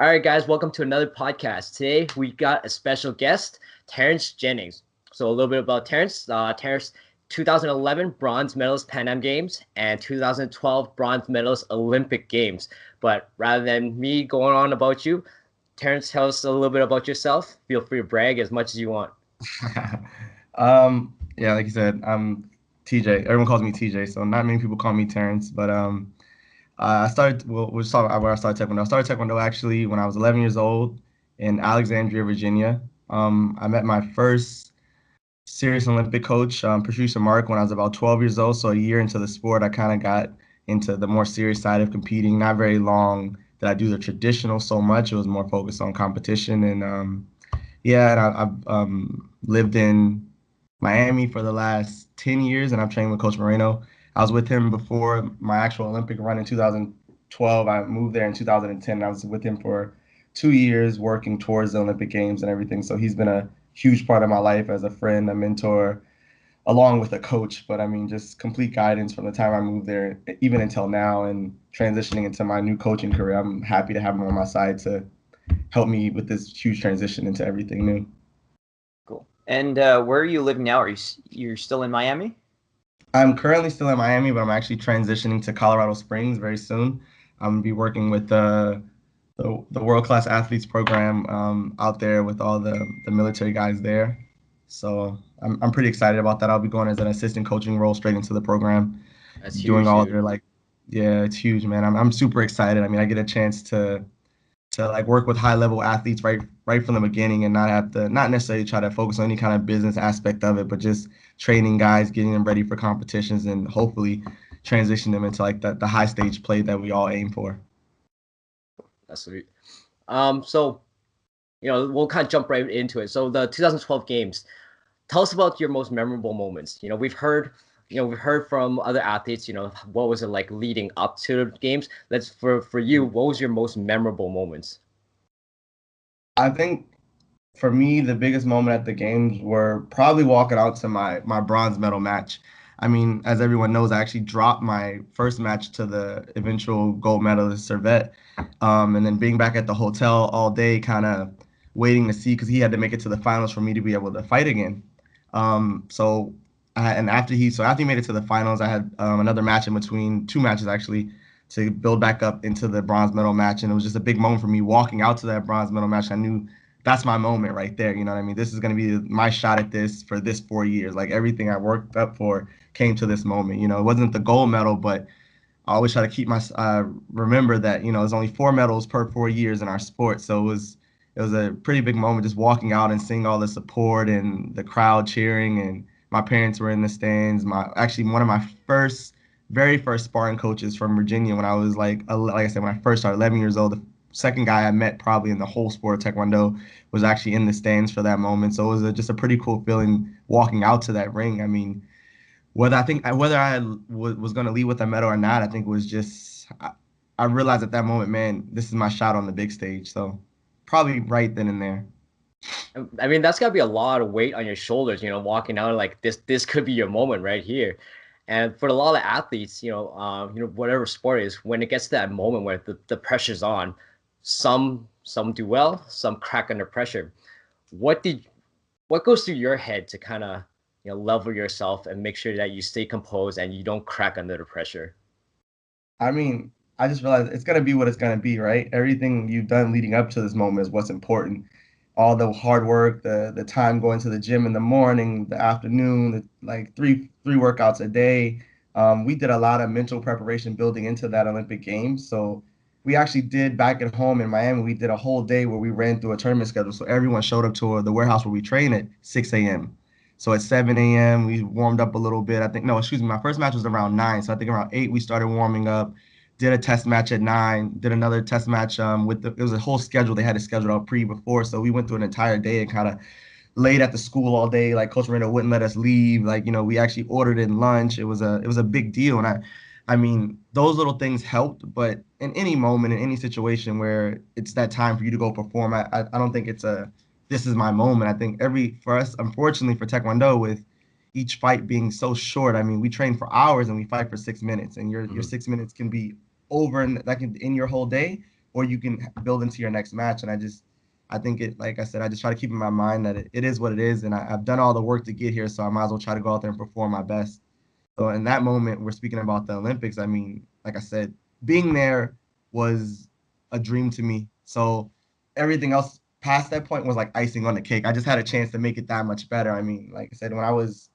All right, guys, welcome to another podcast. Today we got a special guest, Terrence Jennings. So a little bit about Terrence. Terrence, 2011 bronze medalist Pan Am Games and 2012 bronze medalist Olympic Games. But rather than me going on about you, Terrence, tell us a little bit about yourself. Feel free to brag as much as you want. Yeah, like you said, I'm TJ. Everyone calls me TJ, so not many people call me Terrence. But I started. Well, we'll just talk about where I started Taekwondo. I started Taekwondo actually when I was 11 years old in Alexandria, Virginia. I met my first serious Olympic coach, Patricia Mark, when I was about 12 years old. So a year into the sport, I kind of got into the more serious side of competing. Not very long did I do the traditional so much. It was more focused on competition and yeah, and I've lived in Miami for the last 10 years, and I've trained with Coach Moreno. I was with him before my actual Olympic run in 2012. I moved there in 2010. I was with him for 2 years working towards the Olympic Games and everything. So he's been a huge part of my life as a friend, a mentor, along with a coach. But I mean, just complete guidance from the time I moved there, even until now, and transitioning into my new coaching career. I'm happy to have him on my side to help me with this huge transition into everything new. Cool. And where are you living now? You're still in Miami? I'm currently still in Miami, but I'm actually transitioning to Colorado Springs very soon. I'm gonna be working with the World Class Athletes program out there with all the military guys there. So I'm pretty excited about that. I'll be going as an assistant coaching role straight into the program, That's doing huge, all dude. their yeah, it's huge, man. I'm super excited. I mean, I get a chance to like work with high level athletes right from the beginning and not have to not necessarily try to focus on any kind of business aspect of it, but just training guys, getting them ready for competitions, and hopefully transition them into like the high stage play that we all aim for. That's sweet. So we'll kind of jump right into it. So the 2012 games. Tell us about your most memorable moments. We've heard from other athletes, what was it like leading up to the games? Let's for you, what was your most memorable moments? I think for me, the biggest moment at the games were probably walking out to my bronze medal match. I mean, as everyone knows, I actually dropped my first match to the eventual gold medalist Servette, and then being back at the hotel all day, kind of waiting to see because he had to make it to the finals for me to be able to fight again. So and after he made it to the finals, I had another match in between, two matches actually, to build back up into the bronze medal match, and it was just a big moment for me walking out to that bronze medal match. I knew that's my moment right there. You know what I mean? This is going to be my shot at this for this 4 years. Like everything I worked up for came to this moment. It wasn't the gold medal, but I always try to keep remember that, there's only 4 medals per 4 years in our sport. So it was a pretty big moment just walking out and seeing all the support and the crowd cheering, and my parents were in the stands. Actually one of my very first sparring coaches from Virginia when I was like I said, when I first started 11 years old, the second guy I met probably in the whole sport of Taekwondo was actually in the stands for that moment. So it was just a pretty cool feeling walking out to that ring. I mean, whether was going to leave with a medal or not, I think it was just I realized at that moment, man, this is my shot on the big stage. So probably right then and there. I mean, that's gotta be a lot of weight on your shoulders, walking out like this could be your moment right here. And for a lot of athletes, whatever sport is, when it gets to that moment where the pressure's on, some do well, some crack under pressure. What did what goes through your head to kind of level yourself and make sure that you stay composed and you don't crack under the pressure? I mean, I just realized it's gonna be what it's gonna be, right? Everything you've done leading up to this moment is what's important. All the hard work, the time going to the gym in the morning, the afternoon, like three workouts a day. We did a lot of mental preparation building into that Olympic Games. So we actually did back at home in Miami. We did a whole day where we ran through a tournament schedule. So everyone showed up to the warehouse where we train at 6 a.m. So at 7 a.m. we warmed up a little bit. I think no, excuse me, my first match was around 9. So I think around 8 we started warming up. Did a test match at 9. Did another test match it was a whole schedule. They had it scheduled out before. So we went through an entire day and kind of laid at the school all day. Like Coach Moreno wouldn't let us leave. Like, we actually ordered in lunch. It was a big deal. And I mean, those little things helped, but in any moment, in any situation where it's that time for you to go perform, I don't think this is my moment. I think for us, unfortunately for Taekwondo, with each fight being so short, I mean, we train for hours and we fight for 6 minutes, and your 6 minutes can be over in your whole day, or you can build into your next match. And I think it, like I said, I just try to keep in my mind that it is what it is. And I've done all the work to get here. So I might as well try to go out there and perform my best. So in that moment, we're speaking about the Olympics. I mean, like I said, being there was a dream to me. So everything else past that point was like icing on the cake. I just had a chance to make it that much better. I mean, like I said, when I was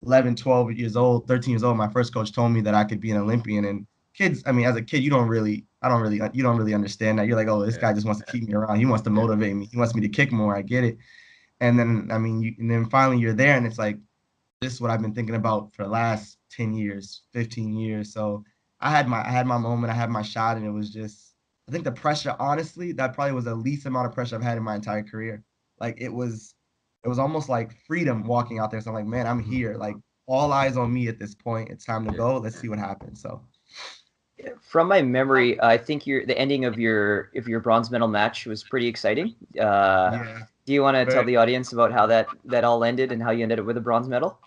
11, 12 years old, 13 years old, my first coach told me that I could be an Olympian. And kids, I mean, as a kid, you don't really understand that. You're like, oh, this guy just wants to keep me around. He wants to motivate me. He wants me to kick more. I get it. And then, I mean, and then finally you're there and it's like, this is what I've been thinking about for the last 10 years, 15 years. So I had my moment, I had my shot, and it was just, I think the pressure, honestly, that probably was the least amount of pressure I've had in my entire career. Like it was almost like freedom walking out there. So I'm like, man, I'm here. Like all eyes on me at this point. It's time to go. Let's see what happens. So From my memory, I think the ending of your bronze medal match was pretty exciting. yeah, Do you want to tell very. the audience about how that all ended and how you ended up with a bronze medal?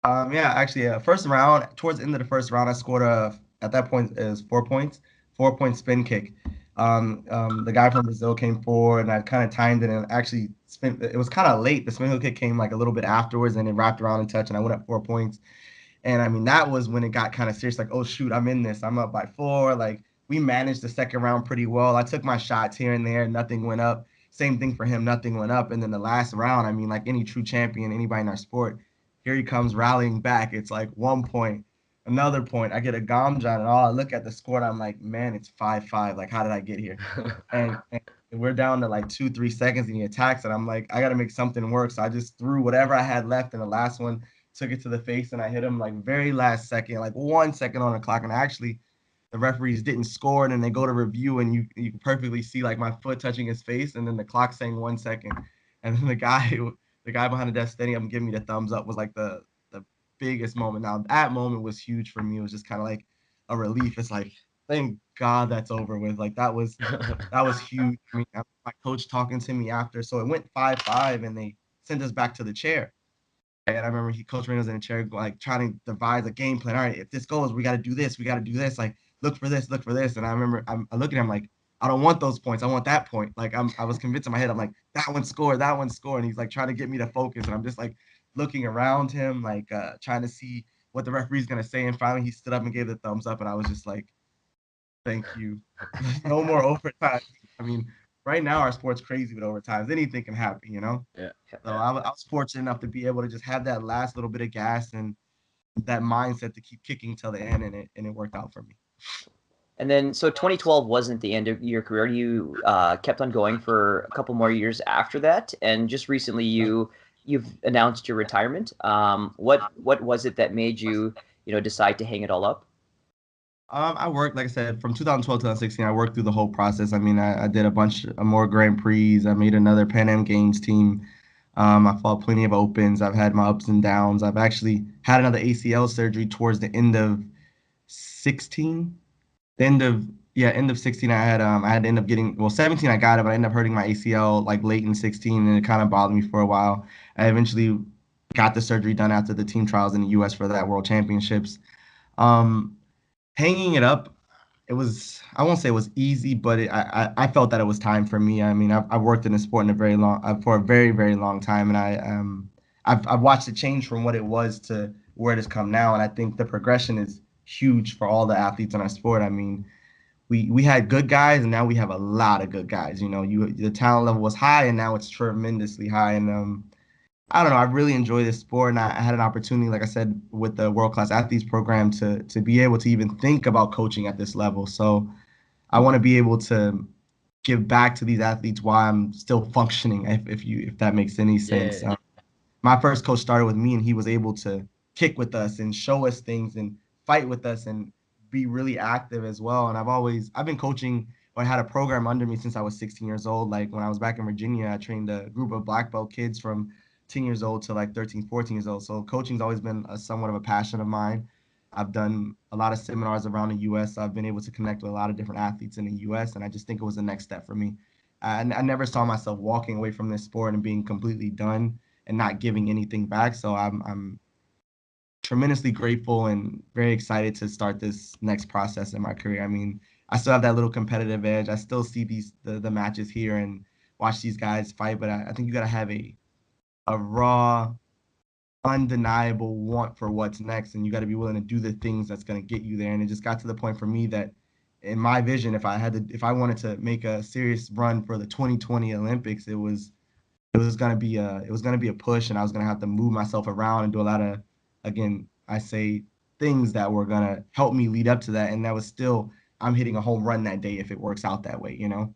Yeah, actually, first round, towards the end of the first round, I scored at that point is 4 points, 4 point spin kick. The guy from Brazil came forward and I kind of timed it and actually spin. It was kind of late. The spin heel kick came like a little bit afterwards and it wrapped around and touched and I went up 4 points. And I mean, that was when it got kind of serious. Like, oh shoot, I'm in this. I'm up by 4. Like we managed the second round pretty well. I took my shots here and there. Nothing went up. Same thing for him. Nothing went up. And then the last round, I mean, like any true champion, anybody in our sport, here he comes rallying back. It's like 1 point, another point. I get a Gamjan, and all I look at the score, and I'm like, man, it's 5-5. Like, how did I get here? And we're down to like 2, 3 seconds, and he attacks, and I'm like, I got to make something work. So I just threw whatever I had left in the last one, took it to the face, and I hit him like very last second, like 1 second on the clock. And actually, the referees didn't score, and then they go to review, and you can perfectly see like my foot touching his face, and then the clock saying 1 second, and then the guy behind the desk standing up and giving me the thumbs up was like the biggest moment. Now that moment was huge for me. It was just kind of like a relief. It's like thank God that's over with. Like that was huge. I mean, my coach talking to me after, so it went 5-5, and they sent us back to the chair. And I remember Coach Rain was in a chair, like trying to devise a game plan. All right, if this goes, we got to do this. We got to do this. Like, look for this, look for this. And I remember I look at him like, I don't want those points. I want that point. Like, I was convinced in my head. I'm like, that one scored, that one scored. And he's like trying to get me to focus. And I'm just like looking around him, like trying to see what the referee's gonna say. And finally, he stood up and gave the thumbs up. And I was just like, thank you. No more overtime. I mean, right now our sport's crazy with overtimes. Anything can happen, you know. Yeah. So I was fortunate enough to be able to just have that last little bit of gas and that mindset to keep kicking till the end, and it worked out for me. And then, so 2012 wasn't the end of your career. You kept on going for a couple more years after that, and just recently you've announced your retirement. What was it that made you decide to hang it all up? I worked, like I said, from 2012 to 2016. I worked through the whole process. I mean, I did a bunch of more Grand Prix. I made another Pan Am Games team. I fought plenty of opens. I've had my ups and downs. I've actually had another ACL surgery towards the end of 16. The end of end of 16 I had to end up getting, well, 17 I got it, but I ended up hurting my ACL like late in 16 and it kind of bothered me for a while. I eventually got the surgery done after the team trials in the US for that World Championships. Um, Hanging it up, it was, I won't say it was easy, but I felt that it was time for me. I mean, I've worked in the sport in a very long for a very, very long time, and I've watched it change from what it was to where it has come now, and I think the progression is huge for all the athletes in our sport. I mean, we had good guys, and now we have a lot of good guys. You know, the talent level was high, and now it's tremendously high, and I don't know. I really enjoy this sport, and I had an opportunity, like I said, with the World Class Athletes program to be able to even think about coaching at this level. So I want to be able to give back to these athletes while I'm still functioning, if that makes any sense. Yeah. My first coach started with me, and he was able to kick with us and show us things and fight with us and be really active as well. And I've been coaching or had a program under me since I was 16 years old. Like when I was back in Virginia, I trained a group of black belt kids from 10 years old to like 13, 14 years old. So coaching's always been somewhat of a passion of mine. I've done a lot of seminars around the U.S. I've been able to connect with a lot of different athletes in the U.S. And I just think it was the next step for me. I never saw myself walking away from this sport and being completely done and not giving anything back. So I'm tremendously grateful and very excited to start this next process in my career. I mean, I still have that little competitive edge. I still see the matches here and watch these guys fight, but I think you gotta have a raw, undeniable want for what's next, and you got to be willing to do the things that's going to get you there. And it just got to the point for me that, in my vision, if I wanted to make a serious run for the 2020 Olympics, it was gonna be a push, and I was gonna have to move myself around and do a lot of, again, I say things that were gonna help me lead up to that, and that was still I'm hitting a home run that day if it works out that way, you know.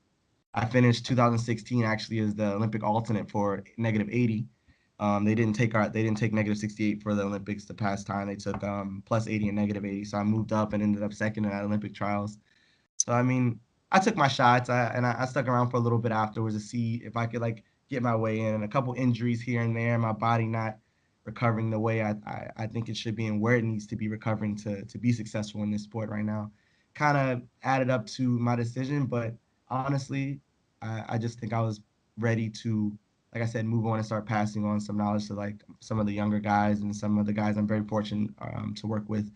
I finished 2016 actually as the Olympic alternate for -80. They didn't take -68 for the Olympics the past time. They took +80 and -80. So I moved up and ended up second in that Olympic trials. So I mean, I took my shots. I stuck around for a little bit afterwards to see if I could like get my way in. And a couple injuries here and there, my body not recovering the way I think it should be and where it needs to be recovering to be successful in this sport right now. Kind of added up to my decision, but honestly, I just think I was ready to, like I said, move on and start passing on some knowledge to like some of the younger guys and some of the guys I'm very fortunate to work with.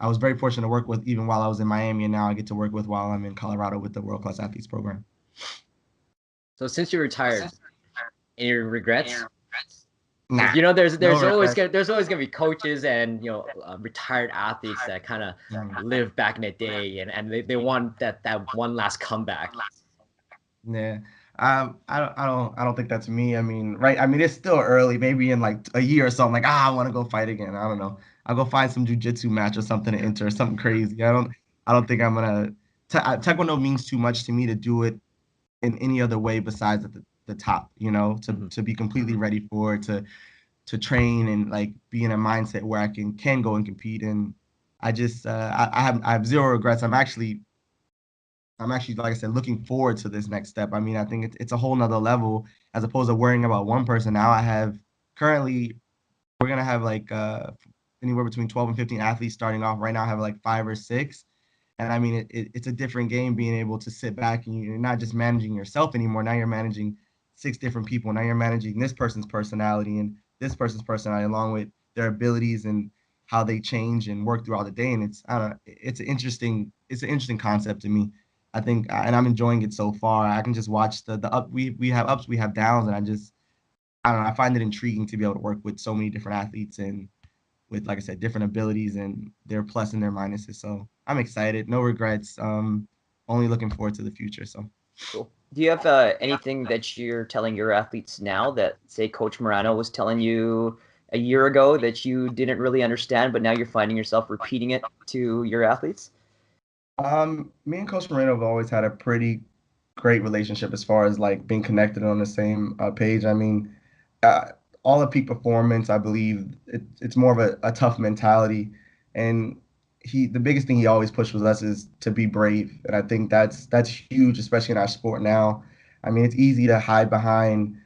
I was very fortunate to work with even while I was in Miami, and now I get to work with while I'm in Colorado with the World Class Athletes program. So since you retired, any regrets? Nah, You know, there's no always regrets. gonna be coaches and retired athletes that kind of Mm. live back in the day, and they want that one last comeback. Yeah. I don't think that's me. I mean, right. I mean, it's still early, maybe in like a year or something. Like, I want to go fight again. I don't know. I'll go find some jujitsu match or something to enter, something crazy. I don't think I'm gonna. Taekwondo means too much to me to do it in any other way besides at the top. You know, Mhm. to be completely ready for it, to train and like be in a mindset where I can go and compete. And I just I have zero regrets. I'm actually, like I said, looking forward to this next step. I mean, I think it's a whole nother level as opposed to worrying about one person. Now I have currently, we're going to have like anywhere between 12 and 15 athletes starting off. Right now I have like 5 or 6. And I mean, it's a different game being able to sit back and you're not just managing yourself anymore. Now you're managing 6 different people. Now you're managing this person's personality and this person's personality along with their abilities and how they change and work throughout the day. And I don't know, it's an interesting concept to me. I think, and I'm enjoying it so far. I can just watch the up. We have ups, we have downs, and I don't know. I find it intriguing to be able to work with so many different athletes and with, like I said, different abilities and their plus and their minuses. So I'm excited. No regrets. Only looking forward to the future. So. Cool. Do you have anything that you're telling your athletes now that, say, Coach Morano was telling you a year ago that you didn't really understand, but now you're finding yourself repeating it to your athletes? Me and Coach Moreno have always had a pretty great relationship as far as like being connected on the same page. I mean, uh, all the peak performance, I believe it's more of a tough mentality, and the biggest thing he always pushed with us is to be brave, and I think that's huge, especially in our sport now. I mean, it's easy to hide behind,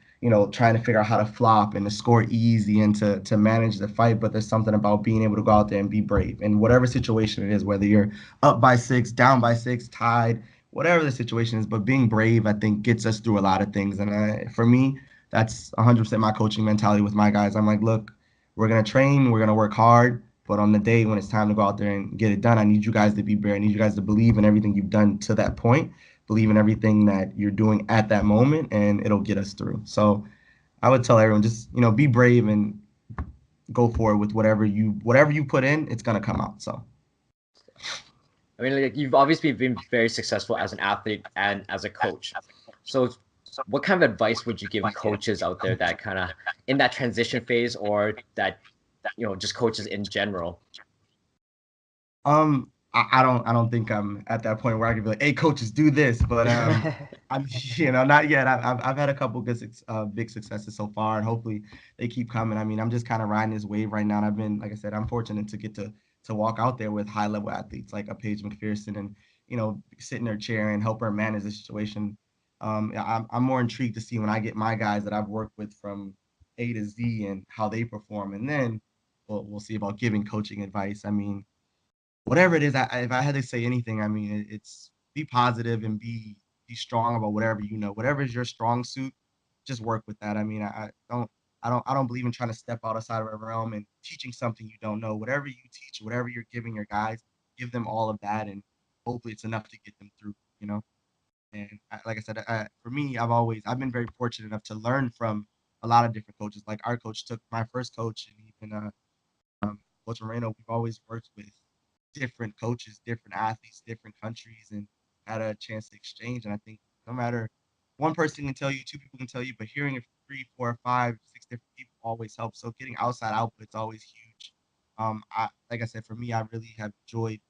trying to figure out how to flop and to score easy and to manage the fight, but there's something about being able to go out there and be brave in whatever situation it is, whether you're up by 6, down by 6, tied, whatever the situation is. But being brave, I think, gets us through a lot of things. And for me, that's 100% my coaching mentality with my guys. I'm like, look, we're going to train, we're going to work hard. But on the day when it's time to go out there and get it done, I need you guys to be brave. I need you guys to believe in everything you've done to that point, believe in everything that you're doing at that moment, and it'll get us through. So I would tell everyone just, be brave and go for it with whatever you put in, it's going to come out. So. I mean, like you've obviously been very successful as an athlete and as a coach. So, what kind of advice would you give coaches out there that kind of in that transition phase, or that just coaches in general? I don't think I'm at that point where I can be like, hey, coaches, do this. But I'm, not yet. I've had a couple good, big successes so far, and hopefully they keep coming. I mean, I'm just kind of riding this wave right now. And I've been, like I said, I'm fortunate to get to walk out there with high level athletes like a Paige McPherson, and sit in her chair and help her manage the situation. I'm more intrigued to see when I get my guys that I've worked with from A to Z and how they perform, and then we'll see about giving coaching advice. I mean, whatever it is, if I had to say anything, I mean, it's be positive and be strong about whatever whatever is your strong suit, just work with that. I mean, I don't believe in trying to step outside of a realm and teaching something you don't know. Whatever you teach, whatever you're giving your guys, give them all of that and hopefully it's enough to get them through, you know. And like I said, for me, I've been very fortunate enough to learn from a lot of different coaches. Like our coach took my first coach, and even Coach Moreno. We've always worked with different coaches, different athletes, different countries, and had a chance to exchange. And I think no matter one person can tell you, two people can tell you, but hearing it from three, four, five, six different people always helps. So getting outside output is always huge. Like I said, for me, I really have enjoyed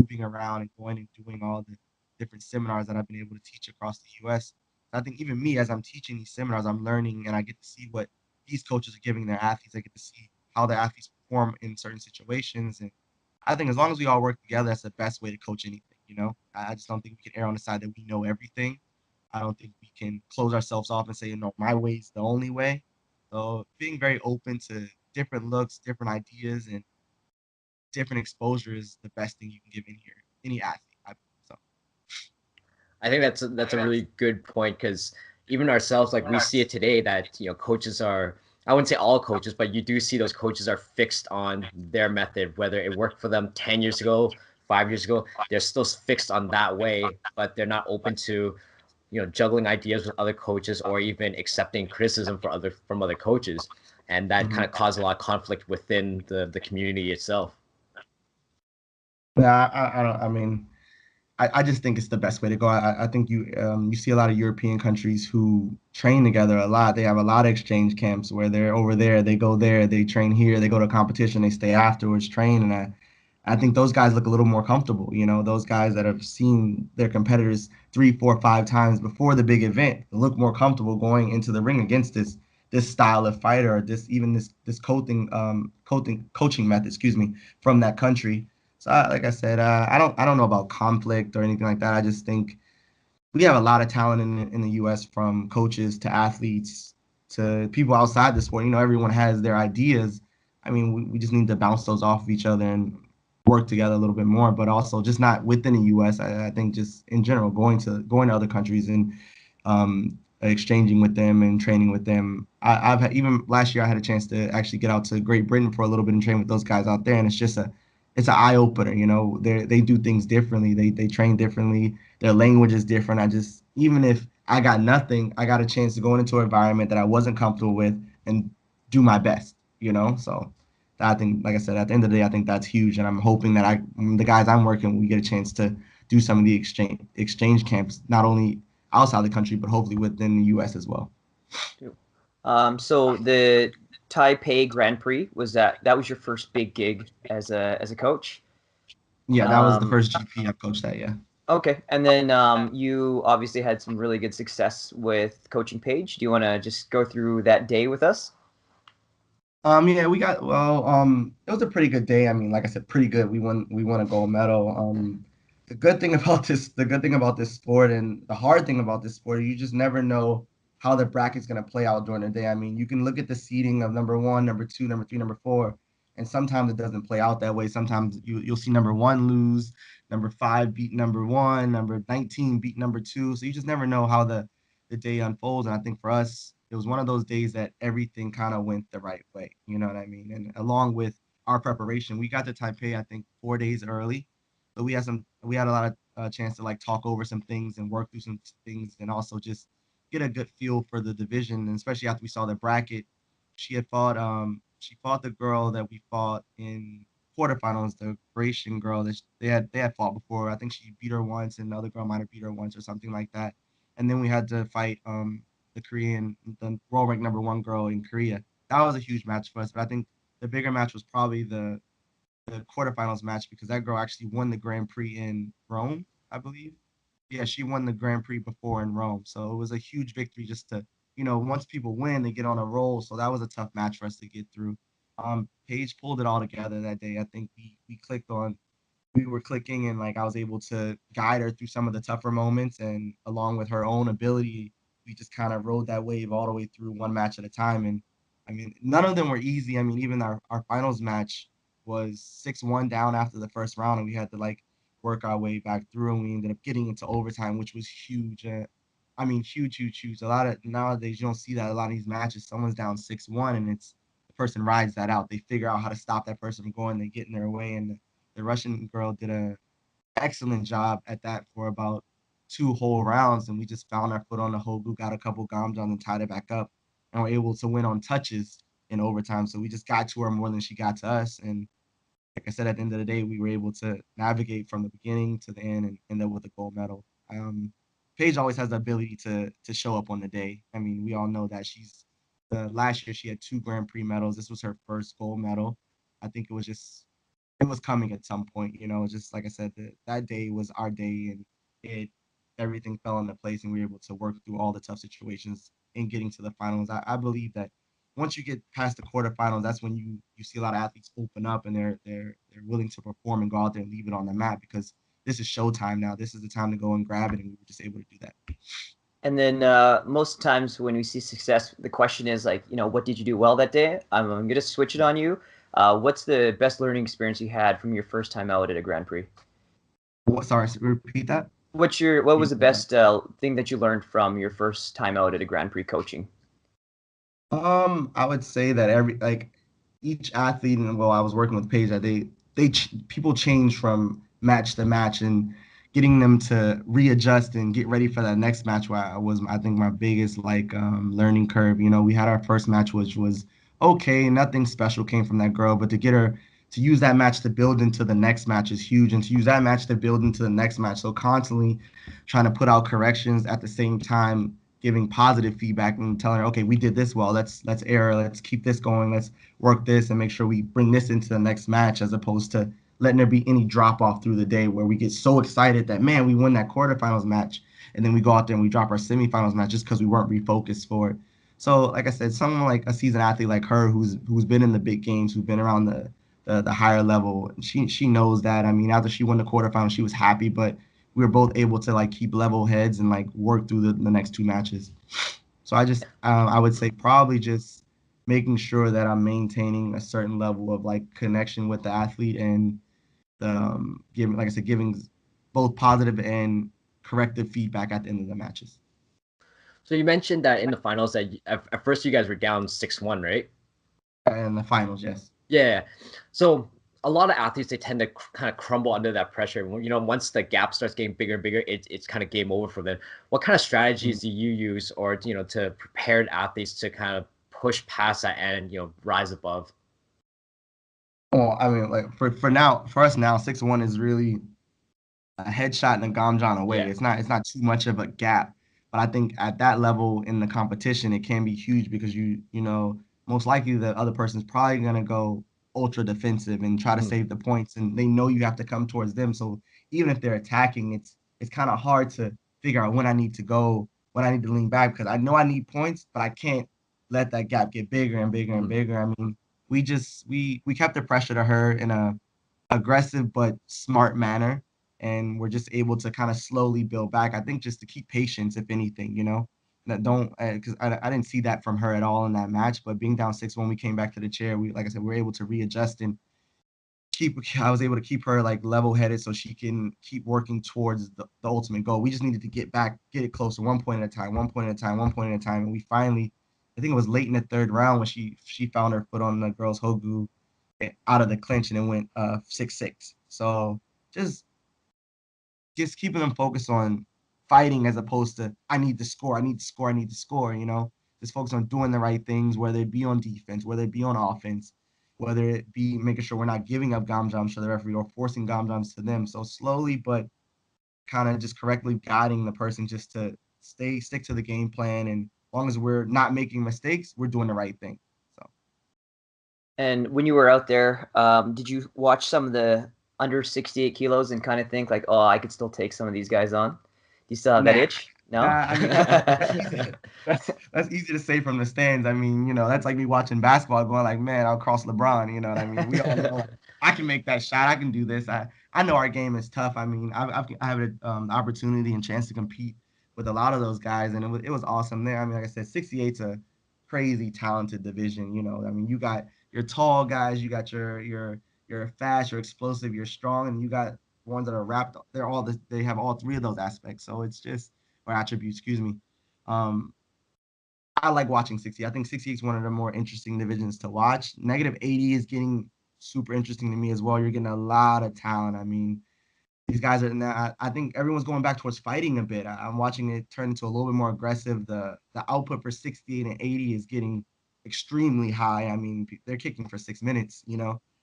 moving around and going and doing all the different seminars that I've been able to teach across the U.S. I think even me, as I'm teaching these seminars, I'm learning and I get to see what these coaches are giving their athletes. I get to see how the athletes perform in certain situations. And I think as long as we all work together, that's the best way to coach anything, you know? I just don't think we can err on the side that we know everything. I don't think we can close ourselves off and say, you know, my way is the only way. So being very open to different looks, different ideas, and different exposure is the best thing you can give any athlete. So I think that's a really good point because even ourselves, like we see it today that coaches are, I wouldn't say all coaches, but you do see those coaches are fixed on their method, whether it worked for them 10 years ago, 5 years ago, they're still fixed on that way, but they're not open to juggling ideas with other coaches or even accepting criticism from other coaches, and that kind of caused a lot of conflict within the community itself. yeah, I don't. I mean, I just think it's the best way to go. I think you see a lot of European countries who train together a lot. They have a lot of exchange camps where they're over there, they go there, they train here, they go to a competition, they stay afterwards, train, and I think those guys look a little more comfortable. You know, those guys that have seen their competitors 3, 4, 5 times before the big event look more comfortable going into the ring against this style of fighter or this coaching method, excuse me, from that country. So, like I said, I don't know about conflict or anything like that. I just think we have a lot of talent in the U.S. from coaches to athletes to people outside the sport. You know, everyone has their ideas. I mean, we just need to bounce those off of each other and work together a little bit more. But also, just not within the U.S. I think just in general, going to other countries and exchanging with them and training with them. I've had, even last year I had a chance to actually get out to Great Britain for a little bit and train with those guys out there, and it's an eye opener. You know, they do things differently. They train differently. Their language is different. Even if I got nothing, I got a chance to go into an environment that I wasn't comfortable with and do my best. You know, so I think, like I said, at the end of the day, I think that's huge, and I'm hoping that the guys I'm working, with, we get a chance to do some of the exchange camps, not only outside the country, but hopefully within the U.S. as well. So the Taipei Grand Prix that was your first big gig as a coach? Yeah, that was the first GP I've coached at. Yeah. Okay, and then you obviously had some really good success with coaching Paige. Do you want to just go through that day with us? Yeah, it was a pretty good day. I mean, like I said, pretty good. We won a gold medal. The good thing about this sport and the hard thing about this sport, you just never know how the bracket's gonna play out during the day. I mean, you can look at the seeding of number one, number two, number three, number four, and sometimes it doesn't play out that way. Sometimes you'll see number one lose, number five beat number one, number 19 beat number two. So you just never know how the day unfolds. And I think for us, it was one of those days that everything kind of went the right way. You know what I mean? And along with our preparation, we got to Taipei, I think, 4 days early. So we had a lot of chance to like talk over some things and work through some things, and also just get a good feel for the division. And especially after we saw the bracket, she fought the girl that we fought in quarterfinals, the Croatian girl that they had fought before. I think she beat her once, and the other girl might have beat her once or something like that. And then we had to fight the world ranked number one girl in Korea. That was a huge match for us. But I think the bigger match was probably the quarterfinals match because that girl actually won the Grand Prix in Rome, I believe. Yeah, she won the Grand Prix before in Rome. So it was a huge victory just to, once people win, they get on a roll. So that was a tough match for us to get through. Paige pulled it all together that day. I think we were clicking, and like I was able to guide her through some of the tougher moments, and along with her own ability, we just kind of rode that wave all the way through one match at a time. And I mean, none of them were easy. I mean, even our finals match was 6-1 down after the first round, and we had to like work our way back through, and we ended up getting into overtime, which was huge. I mean, huge, huge, huge. A lot of nowadays you don't see that a lot of these matches. Someone's down 6-1, and it's the person rides that out. They figure out how to stop that person from going. They get in their way, and the Russian girl did excellent job at that for about 2 whole rounds, and we just found our foot on the hogu, got a couple gams on and tied it back up, and were able to win on touches in overtime. So we just got to her more than she got to us, and like I said, at the end of the day, we were able to navigate from the beginning to the end and end up with a gold medal. Paige always has the ability to show up on the day. I mean, we all know that she's the last year she had 2 Grand Prix medals. This was her first gold medal. I think it was coming at some point. Just like I said, that day was our day, and it everything fell into place, and we were able to work through all the tough situations in getting to the finals. I believe that once you get past the quarterfinals, that's when you see a lot of athletes open up and they're willing to perform and go out there and leave it on the mat, because this is showtime now. This is the time to go and grab it, and we were just able to do that. And then most times when we see success, the question is like, what did you do well that day? I'm going to switch it on you. What's the best learning experience you had from your first time out at a Grand Prix? Sorry, repeat that. What was the best thing that you learned from your first time out at a Grand Prix coaching? I would say that each athlete, and well, I was working with Paige, that people change from match to match, and getting them to readjust and get ready for that next match was, I think, my biggest learning curve. We had our first match, which was okay, nothing special came from that girl, but to get her to use that match to build into the next match is huge, and to use that match to build into the next match. So constantly trying to put out corrections at the same time, giving positive feedback and telling her, okay, we did this well. Let's air. Let's keep this going. Let's work this and make sure we bring this into the next match, as opposed to letting there be any drop off through the day where we get so excited that, man, we won that quarterfinals match, and then we go out there and we drop our semifinals match just because we weren't refocused for it. So, like I said, someone like a seasoned athlete like her, who's been in the big games, who's been around the higher level, she knows that. I mean, after she won the quarterfinals, she was happy, but we were both able to keep level heads and work through the next 2 matches. So I would say probably just making sure that I'm maintaining a certain level of connection with the athlete, and giving, like I said, giving both positive and corrective feedback at the end of the matches. So you mentioned that in the finals that at first you guys were down 6-1, right? In the finals, yes. Yeah. So a lot of athletes, they tend to kind of crumble under that pressure. Once the gap starts getting bigger and bigger, it's kind of game over for them. What kind of strategies do you use, or to prepare athletes to kind of push past that and rise above? Well, I mean, for us now, 6-1 is really a headshot and a Gamjan away. Yeah. It's not too much of a gap. But I think at that level in the competition, it can be huge, because most likely the other person's probably gonna go ultra defensive and try to save the points, and they know you have to come towards them. So even if they're attacking, it's kind of hard to figure out when I need to go, when I need to lean back, because I know I need points, but I can't let that gap get bigger and bigger and bigger. I mean, we kept the pressure to her in a aggressive but smart manner, and we're just able to kind of slowly build back. I think just to keep patience, if anything, that don't, because I didn't see that from her at all in that match. But being down 6-1, we came back to the chair. Like I said, we were able to readjust and I was able to keep her level headed, so she can keep working towards the ultimate goal. We just needed to get it closer, 1 point at a time, 1 point at a time, 1 point at a time. And we finally, I think it was late in the third round, when she found her foot on the girl's hogu out of the clinch, and it went 6-6. So just keeping them focused on fighting, as opposed to I need to score, I need to score, I need to score. Just focus on doing the right things, whether it be on defense, whether it be on offense, whether it be making sure we're not giving up gamjams to the referee or forcing gamjams to them. So slowly, but kind of just correctly guiding the person just to stick to the game plan, and as long as we're not making mistakes, we're doing the right thing. So. And when you were out there, did you watch some of the under 68 kilos and kind of think like, oh, I could still take some of these guys on? Do you still have that itch? No? I mean, that's easy to say from the stands. I mean, that's like me watching basketball going like, man, I'll cross LeBron. You know what I mean? We all know I can make that shot. I can do this. I know our game is tough. I mean, I have an opportunity and chance to compete with a lot of those guys, and it was awesome there. I mean, like I said, 68's a crazy talented division. I mean, you got your tall guys, you got you're fast, you're explosive, you're strong, and you got ones that are wrapped. They have all three of those aspects. So it's just, or attributes, excuse me. Um, I like watching 60. I think 68 is one of the more interesting divisions to watch. Negative 80 is getting super interesting to me as well. You're getting a lot of talent. I mean, these guys are now. I think everyone's going back towards fighting a bit. I'm watching it turn into a little bit more aggressive. The output for 68 and 80 is getting extremely high. I mean, they're kicking for 6 minutes.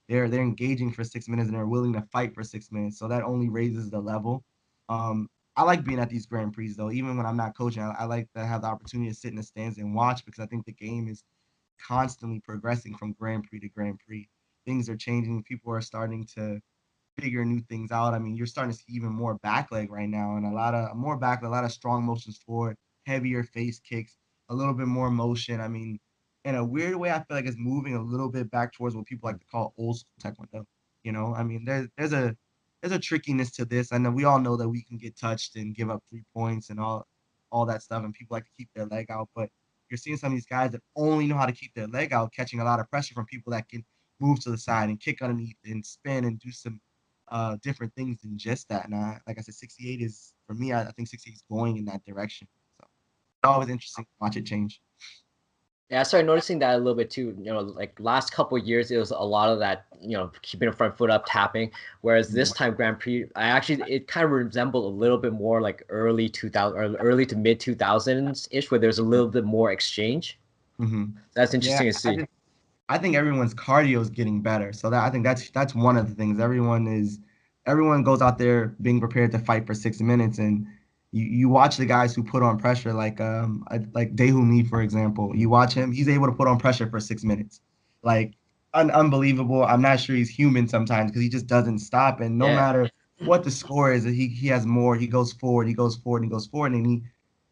They're engaging for 6 minutes and they're willing to fight for 6 minutes. So that only raises the level. I like being at these Grand Prix though. Even when I'm not coaching, I like to have the opportunity to sit in the stands and watch because I think the game is constantly progressing from Grand Prix to Grand Prix. Things are changing. People are starting to figure new things out. I mean, you're starting to see even more back leg right now, and a lot of more back, a lot of strong motions forward, heavier face kicks, a little bit more motion. I mean, in a weird way, I feel like it's moving a little bit back towards what people like to call old school taekwondo. I mean, there's a trickiness to this. I know we all know that we can get touched and give up 3 points and all that stuff, and people like to keep their leg out, but you're seeing some of these guys that only know how to keep their leg out, catching a lot of pressure from people that can move to the side and kick underneath and spin and do some different things than just that. And like I said, 68 is for me. I think 68 is going in that direction. So it's always interesting to watch it change. Yeah, I started noticing that a little bit too. Like last couple of years, it was a lot of that, keeping the front foot up, tapping. Whereas this time Grand Prix, it kind of resembled a little bit more like early 2000 or early to mid 2000s ish, where there's a little bit more exchange. Mm-hmm. That's Yeah, interesting to see. I think everyone's cardio is getting better. So I think that's one of the things. Everyone goes out there being prepared to fight for 6 minutes, and you watch the guys who put on pressure, like Daehoo Lee, for example. You watch him; he's able to put on pressure for 6 minutes, like unbelievable. I'm not sure he's human sometimes because he just doesn't stop, and no Yeah. matter what the score is, he has more. He goes forward, he goes forward, he goes forward, and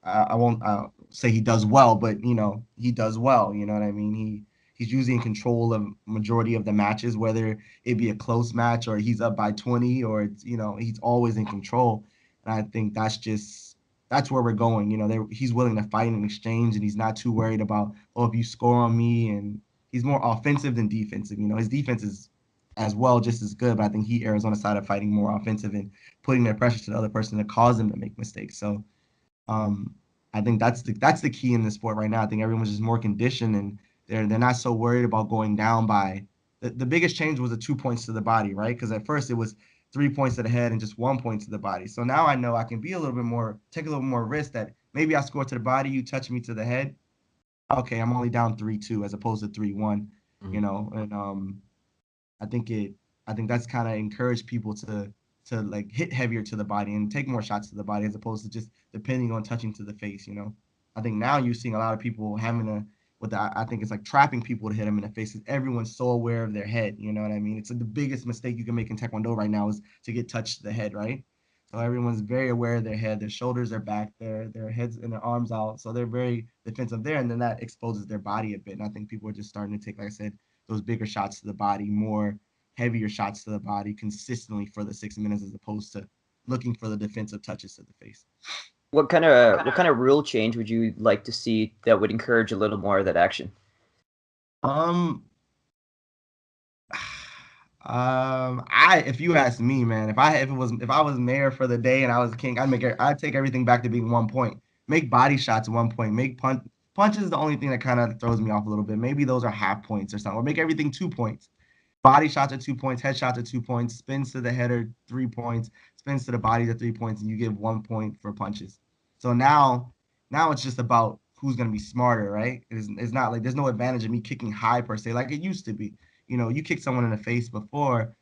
I won't say he does well, but he does well. You know what I mean? He's usually in control of majority of the matches, whether it be a close match or he's up by 20 or he's always in control. And I think that's where we're going. He's willing to fight in exchange, and he's not too worried about, oh, if you score on me. And he's more offensive than defensive. His defense is as well just as good, but I think he errs on the side of fighting more offensive and putting that pressure to the other person to cause them to make mistakes. So um, I think that's the key in the sport right now. I think everyone's just more conditioned and they're not so worried about going down by the biggest change was the 2 points to the body, right? Because at first it was 3 points to the head and just 1 point to the body. So now I know I can be a little bit more, take a little more risk that maybe I score to the body, you touch me to the head. Okay, I'm only down 3-2 as opposed to 3-1, and I think it I think that's kind of encouraged people to like hit heavier to the body and take more shots to the body as opposed to just depending on touching to the face. I think now you're seeing a lot of people having I think it's like trapping people to hit them in the face because everyone's so aware of their head. You know what I mean? It's like the biggest mistake you can make in Taekwondo right now is to get touched to the head, right? So everyone's very aware of their head. Their shoulders are back, their heads and their arms out. So they're very defensive there, and then that exposes their body a bit. And I think people are just starting to take, like I said, those bigger shots to the body, more heavier shots to the body consistently for the 6 minutes as opposed to looking for the defensive touches to the face. What kind of rule change would you like to see that would encourage a little more of that action? Um, I if you ask me, man, if I was mayor for the day and I was king, I'd take everything back to being 1 point. Make body shots 1 point. Make punches the only thing that kind of throws me off a little bit. Maybe those are half points or something. Or make everything 2 points. Body shots are 2 points, head shots are 2 points, spins to the head are 3 points, spins to the body are 3 points, and you give 1 point for punches. So now it's just about who's gonna be smarter, right? It's not like there's no advantage of me kicking high per se, like it used to be. You kicked someone in the face before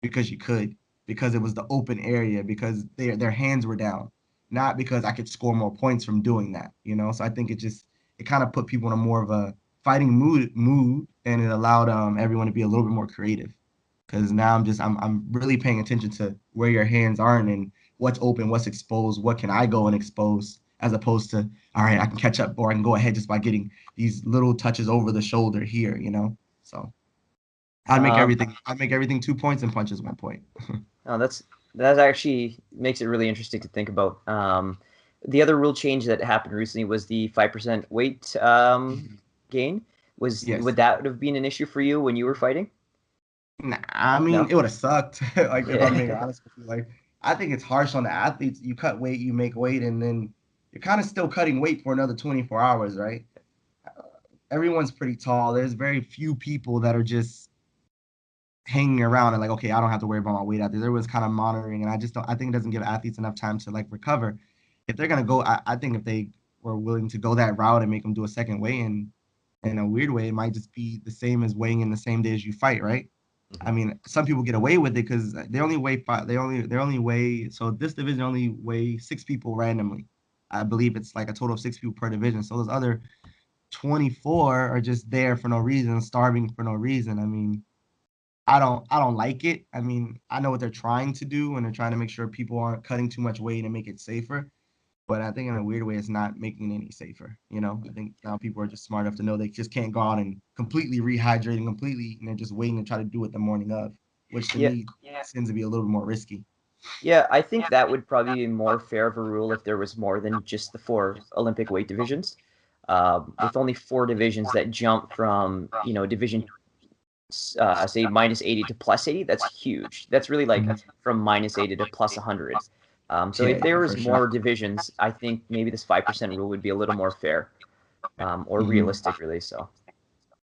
because you could, because it was the open area, because their hands were down, not because I could score more points from doing that. So I think it kind of put people in a more of a fighting mood, and it allowed everyone to be a little bit more creative. Because now I'm really paying attention to where your hands aren't and what's open, what's exposed, what can I go and expose, as opposed to all right, I can catch up or I can go ahead just by getting these little touches over the shoulder here. So Um, I'd make everything 2 points and punches 1 point. oh, that actually makes it really interesting to think about. The other rule change that happened recently was the 5% weight gain. Would Yes. that have been an issue for you when you were fighting? Nah, I mean, No. it would have sucked. Like if I'm being Yeah. honest with you, like I think it's harsh on the athletes. You cut weight, you make weight, and then you're kind of still cutting weight for another 24 hours, right? Everyone's pretty tall. There's very few people that are just hanging around and like, okay, I don't have to worry about my weight out there. Everyone's kind of monitoring, and I think it doesn't give athletes enough time to like recover. If they're gonna go, I think if they were willing to go that route and make them do a second weigh-in, in a weird way, it might just be the same as weighing in the same day as you fight, right? I mean, some people get away with it because they only weigh five. They only weigh. So this division only weigh 6 people randomly. I believe it's like a total of 6 people per division. So those other 24 are just there for no reason, starving for no reason. I mean, I don't like it. I mean, I know what they're trying to do, and they're trying to make sure people aren't cutting too much weight and make it safer. But I think in a weird way, it's not making it any safer. You know, I think now people are just smart enough to know they just can't go out and completely rehydrate and completely, and they're just waiting to try to do it the morning of, which to Yeah, me seems to be a little bit more risky. yeah, I think that would probably be more fair of a rule if there was more than just the four Olympic weight divisions. With only four divisions that jump from, division say -80 to +80, that's huge. That's really like Mhm. from -80 to +100. So Yeah, if there yeah, was for sure. more divisions, I think maybe this 5% rule would be a little more fair, or Mhm. realistic, really. So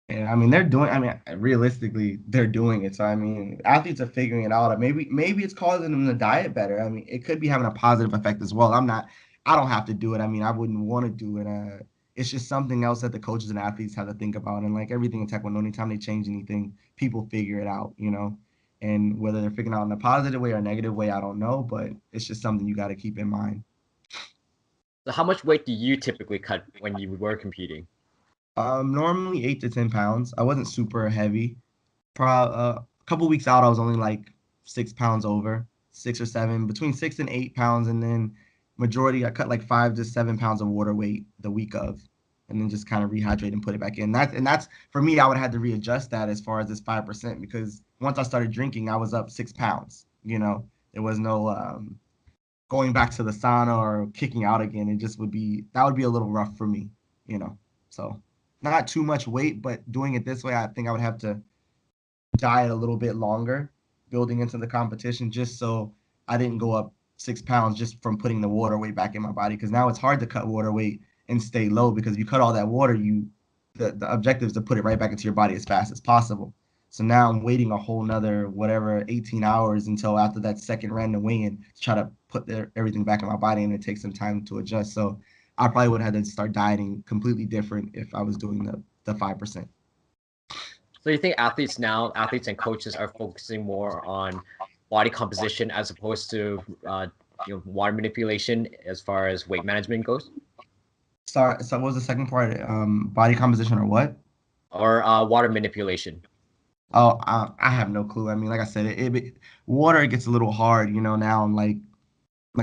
Yeah, I mean they're doing. I mean, realistically, they're doing it. So I mean, athletes are figuring it out. Maybe it's causing them to diet better. I mean, it could be having a positive effect as well. I don't have to do it. I mean, I wouldn't want to do it. It's just something else that the coaches and athletes have to think about. And like everything in Taekwondo, anytime they change anything, people figure it out. You know, and whether they're figuring it out in a positive way or a negative way, I don't know. But it's just something you got to keep in mind. So how much weight do you typically cut when you were competing? Normally 8 to 10 pounds. I wasn't super heavy. A couple weeks out, I was only like 6 pounds over, 6 or 7, between 6 and 8 pounds, and then majority I cut like 5 to 7 pounds of water weight the week of, and then just kind of rehydrate and put it back in. That's for me. I would have to readjust that as far as this 5% because once I started drinking, I was up 6 pounds. You know, there was no going back to the sauna or kicking out again. It just would be that would be a little rough for me. You know, so not too much weight, but doing it this way, I think I would have to diet a little bit longer building into the competition just so I didn't go up 6 pounds just from putting the water weight back in my body. Because now it's hard to cut water weight and stay low because if you cut all that water, the objective is to put it right back into your body as fast as possible. So now I'm waiting a whole nother whatever 18 hours until after that second random weigh-in to try to put everything back in my body, and it takes some time to adjust. So I probably would have had to start dieting completely different if I was doing the 5%. So you think athletes and coaches are focusing more on body composition as opposed to water manipulation as far as weight management goes, Sorry, so what was the second part? Body composition or what? or water manipulation? Oh, I have no clue. I mean, like I said, water it gets a little hard, you know. Now, and like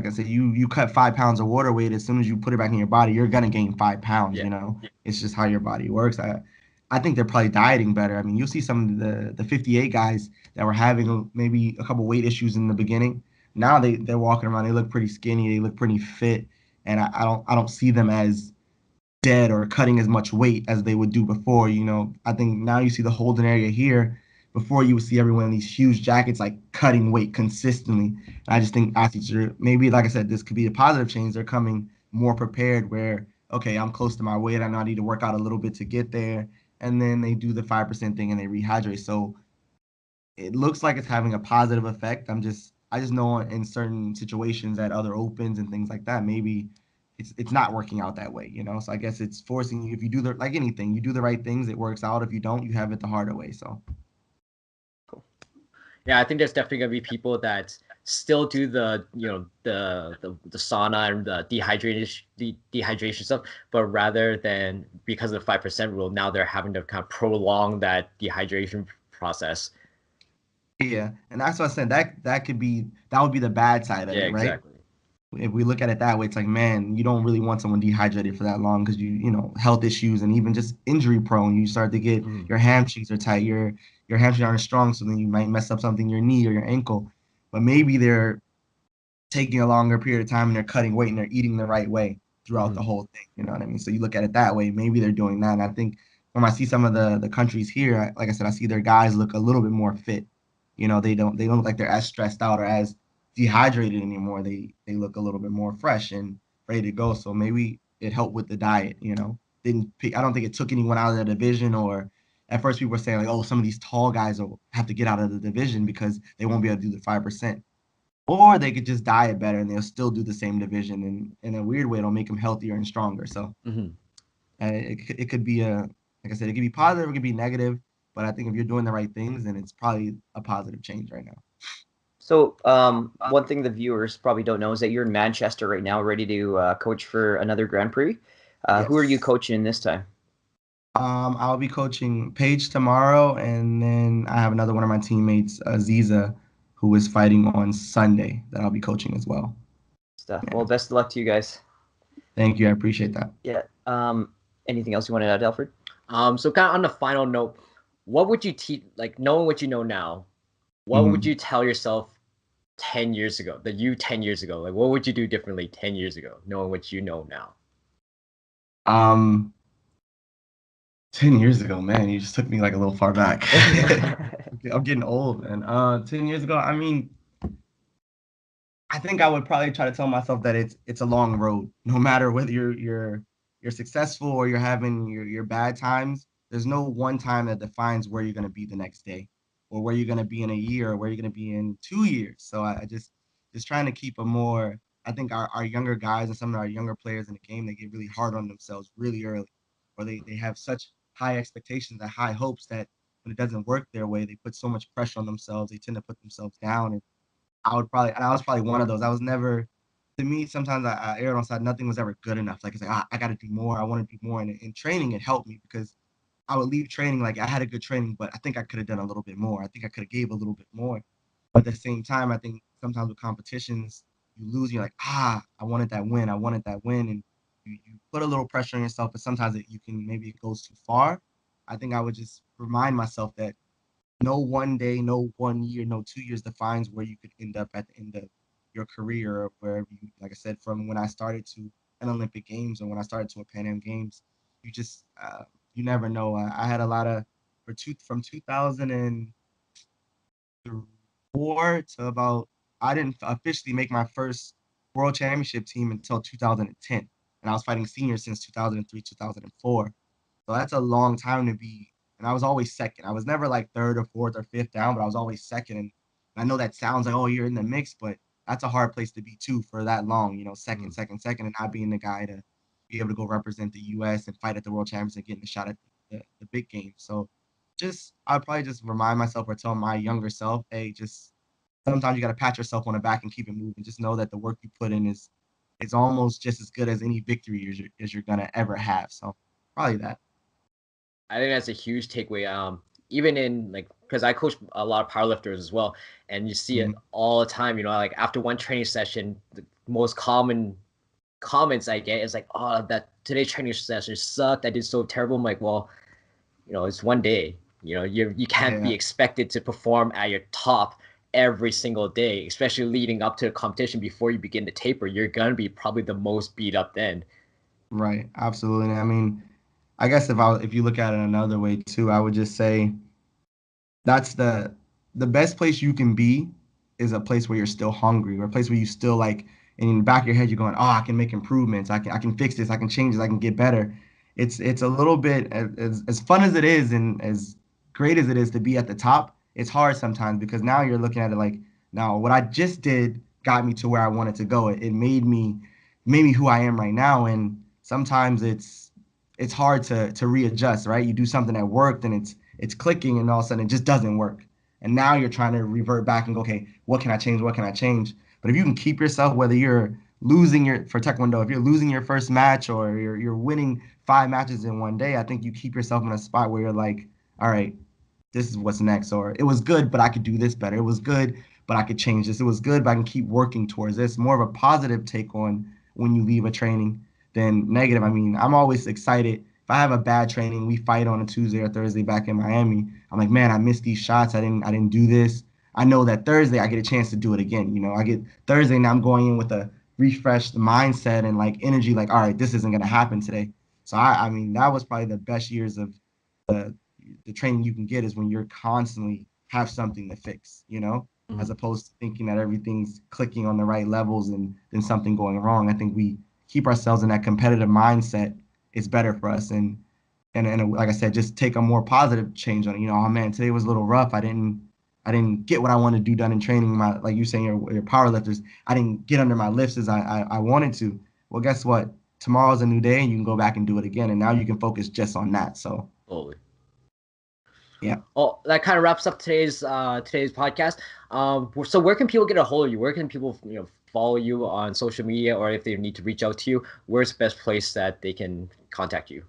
I said, you cut 5 pounds of water weight. As soon as you put it back in your body, you're gonna gain 5 pounds. Yeah. You know, it's just how your body works. I think they're probably dieting better. I mean, you'll see some of the 58 guys that were having maybe a couple weight issues in the beginning. Now they're walking around. They look pretty skinny. They look pretty fit, and I don't see them as dead or cutting as much weight as they would do before. You know, I think now you see the holding area here. Before you would see everyone in these huge jackets like cutting weight consistently. And I just think athletes are maybe like I said, this could be a positive change. They're coming more prepared where, okay, I'm close to my weight. I know I need to work out a little bit to get there. And then they do the 5% thing and they rehydrate. So it looks like it's having a positive effect. I just know in certain situations at other opens and things like that, maybe it's not working out that way, you know. So I guess it's forcing you if you do the like anything, you do the right things, it works out. If you don't, you have it the harder way. So Yeah, I think there's definitely gonna be people that still do the the sauna and the dehydration stuff, but rather than because of the 5% rule, now they're having to kind of prolong that dehydration process. yeah, and that's what I said. That would be the bad side of Yeah, it, right? exactly. If we look at it that way, it's like, man, you don't really want someone dehydrated for that long because you know, health issues and even just injury prone. You start to get Mhm. your hamstrings are tight, your hamstrings aren't strong, so then you might mess up something in your knee or your ankle. But maybe they're taking a longer period of time and they're cutting weight and they're eating the right way throughout the Mhm. whole thing. You know what I mean? So you look at it that way, maybe they're doing that. And I think when I see some of the countries here, like I said, I see their guys look a little bit more fit. You know, they don't look like they're as stressed out or as dehydrated anymore. They look a little bit more fresh and ready to go. So maybe it helped with the diet. You know, I don't think it took anyone out of the division or at first people were saying like, oh, some of these tall guys will have to get out of the division because they won't be able to do the 5%. Or they could just diet better and they'll still do the same division. And in a weird way, it'll make them healthier and stronger. So it could be like I said, it could be positive, it could be negative. But I think if you're doing the right things, then it's probably a positive change right now. So, one thing the viewers probably don't know is that you're in Manchester right now, ready to coach for another Grand Prix. Who are you Yes. coaching this time? I'll be coaching Paige tomorrow, and then I have another one of my teammates, Aziza, who is fighting on Sunday that I'll be coaching as well. Stuff. Yeah. Well, best of luck to you guys. Thank you. I appreciate that. Yeah. Anything else you want to add, Alfred? So kind of on the final note, what would you teach, like knowing what you know now, what would Mhm. you tell yourself 10 years ago, the you 10 years ago? Like, what would you do differently 10 years ago, knowing what you know now? Um, 10 years ago, man, you just took me like a little far back. I'm getting old, man. 10 years ago, I mean, I think I would probably try to tell myself that it's a long road. No matter whether you're successful or you're having your bad times, there's no one time that defines where you're gonna be the next day, or where you're gonna be in a year, or where you're gonna be in 2 years. So I just trying to keep a more. I think our younger guys and some of our younger players in the game, they get really hard on themselves really early, or they have such high expectations and high hopes that when it doesn't work their way, they put so much pressure on themselves. They tend to put themselves down, and I was probably one of those. I was never, to me, sometimes I erred on side, nothing was ever good enough. Like, it's like, I got to do more. I want to do more. And in training, it helped me because I would leave training, like, I had a good training, but I think I could have done a little bit more. I think I could have gave a little bit more. But at the same time, I think sometimes with competitions, you lose, you're like, I wanted that win. I wanted that win. And you put a little pressure on yourself, but sometimes maybe it goes too far. I think I would just remind myself that no one day, no 1 year, no 2 years defines where you could end up at the end of your career or wherever you, like I said, from when I started to an Olympic Games or when I started to a Pan Am Games, you just, you never know. I had a lot of, from 2004 to about, I didn't officially make my first world championship team until 2010. And I was fighting seniors since 2003, 2004. So that's a long time to be. And I was always second. I was never like third or fourth or fifth down, but I was always second. And I know that sounds like, oh, you're in the mix, but that's a hard place to be too for that long, second, second, and not being the guy to be able to go represent the US and fight at the World Championships and getting a shot at the big game. So I'd probably just remind myself or tell my younger self, hey, just sometimes you got to pat yourself on the back and keep it moving. Just know that the work you put in is almost just as good as any victory as you're gonna ever have. So probably that. I think that's a huge takeaway. Even in like, because I coach a lot of powerlifters as well, and you see it Mhm. all the time. You know, like after one training session, the most common comments I get is like, "Oh, that today's training session sucked. I did so terrible." I'm like, "Well, it's one day. You can't be Yeah, expected to perform at your top every single day, especially leading up to the competition before you begin to taper. You're gonna be probably the most beat up then." right. Absolutely. I mean, I guess if you look at it another way too, I would just say that's the best place you can be is a place where you're still hungry, or a place where you still like, and in the back of your head you're going, oh, I can make improvements, I can fix this, I can change this, I can get better. It's a little bit as fun as it is and as great as it is to be at the top. It's hard sometimes because now you're looking at it like, now what I just did got me to where I wanted to go. It made me who I am right now, and sometimes it's hard to readjust, right? You do something that worked and it's clicking, and all of a sudden it just doesn't work. And now you're trying to revert back and go, okay, what can I change? What can I change? But if you can keep yourself, whether you're losing for Taekwondo, if you're losing your first match or you're winning 5 matches in one day, I think you keep yourself in a spot where you're like, all right, this is what's next. Or it was good, but I could do this better. It was good, but I could change this. It was good, but I can keep working towards this. More of a positive take on when you leave a training than negative. I mean, I'm always excited. If I have a bad training, we fight on a Tuesday or Thursday back in Miami. I'm like, man, I missed these shots. I didn't do this. I know that Thursday I get a chance to do it again. I get Thursday now I'm going in with a refreshed mindset and like energy, like, all right, this isn't gonna happen today. So I mean, that was probably the best years of the the training you can get is when you're constantly have something to fix, as Mhm. opposed to thinking that everything's clicking on the right levels and then something going wrong. I think we keep ourselves in that competitive mindset. It's better for us. And and like I said, just take a more positive change on it. You know, oh man, today was a little rough. I didn't get what I wanted to do done in training. My, like you saying, your power lifters, I didn't get under my lifts as I wanted to. Well, guess what? Tomorrow's a new day, and you can go back and do it again. And now you can focus just on that. So Totally. yeah. Oh, that kind of wraps up today's podcast. So where can people get a hold of you? Where can people follow you on social media, or if they need to reach out to you, where's the best place that they can contact you?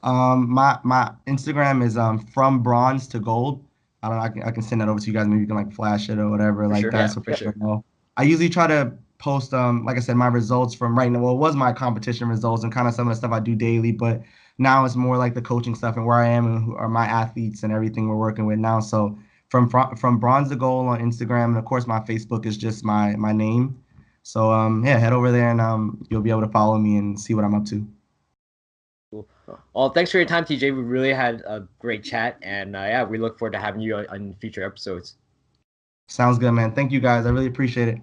My Instagram is from bronze to gold. I don't know. I can send that over to you guys. Maybe you can like flash it or whatever For like sure. that, Yeah, so for people sure. know. I usually try to post like I said, my results from right now. Well, it was my competition results and kind of some of the stuff I do daily, but now it's more like the coaching stuff and where I am and who are my athletes and everything we're working with now. So from bronze to gold on Instagram, and of course my Facebook is just my name. So yeah, head over there and you'll be able to follow me and see what I'm up to. Cool. Well, thanks for your time, TJ. We really had a great chat, and yeah, we look forward to having you on future episodes. Sounds good, man. Thank you guys. I really appreciate it.